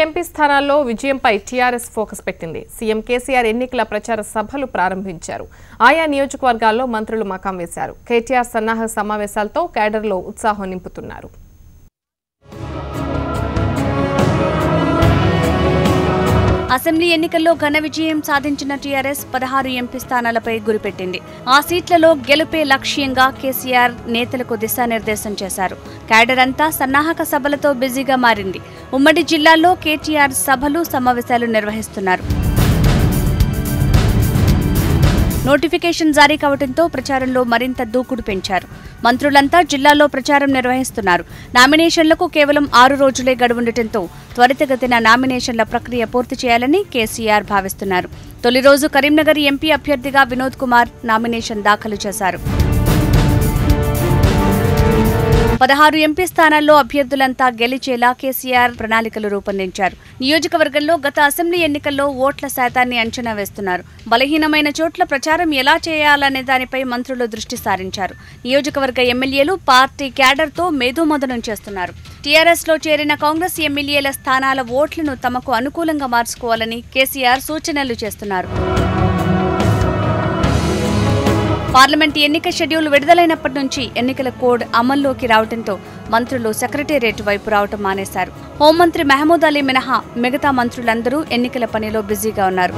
MP స్థానాల్లో విజయంపై TRS focus పెట్టింది. CM KCR ఎన్నికల ప్రచార సభలు ప్రారంభించారు. ఆయా నియోజకవర్గాల్లో మంత్రులు మకాం వేశారు. కేటీఆర్ సన్నాహక సమావేశాలతో కేడర్లో ఉత్సాహం నింపుతున్నారు. అసెంబ్లీ ఎన్నికల్లో ఘన విజయం సాధించిన టీఆర్ఎస్ 16 ఎంపీ స్థానాలపై గురిపెట్టింది. ఆ సీట్లలో గెలుపే లక్ష్యంగా కేసీఆర్ నేతలకు దిశానిర్దేశం చేశారు. క్యాడర్ అంతా సన్నాహక సభలతో బిజీగా మారింది. ఉమ్మడి జిల్లాల్లో కేటీఆర్ సభలు సమావేశాలు నిర్వహిస్తున్నారు. నోటిఫికేషన్ జారీ కావడంతో ప్రచారంలో మరింత దూకుడు పెంచారు. మంత్రులంతా జిల్లాలో ప్రచారం నిర్వహిస్తున్నారు. నామినేషన్లకు కేవలం 6 రోజులే గడువుండటంతో త్వరితగతిన నామినేషన్ల ప్రక్రియ పూర్తి చేయాలని కేసీఆర్ భావిస్తున్నారు. తొలి రోజు కరీంనగర్ ఎంపీ అభ్యర్థిగా వినోద్ కుమార్ నామినేషన్ దాఖలు చేశారు. 16 ఎంపీ స్థానాల్లో అభ్యర్థులంతా గెలిచేలా కేసీఆర్ ప్రణాళికలు రూపొందించారు. నియోజకవర్గంలో గత అసెంబ్లీ ఎన్నికల్లో ఓట్ల శాతాన్ని అంచనా వేస్తున్నారు. బలహీనమైన చోట్ల ప్రచారం ఎలా చేయాలనే దానిపై మంత్రులు దృష్టి సారించారు. నియోజకవర్గ ఎమ్మెల్యేలు పార్టీ క్యాడర్తో మేధోమథనం చేస్తున్నారు. టీఆర్ఎస్లో చేరిన కాంగ్రెస్ ఎమ్మెల్యేల స్థానాల ఓట్లను తమకు అనుకూలంగా మార్చుకోవాలని కేసీఆర్ సూచనలు చేస్తున్నారు. పార్లమెంట్ ఎన్నిక షెడ్యూల్ విడుదలైనప్పటి నుంచి ఎన్నికల కోడ్ అమల్లోకి రావడంతో మంత్రులు సెక్రటేరియట్ వైపు రావటం మానేశారు. హోంమంత్రి మహమూద్ అలీ మినహా మిగతా మంత్రులందరూ ఎన్నికల పనిలో బిజీగా ఉన్నారు.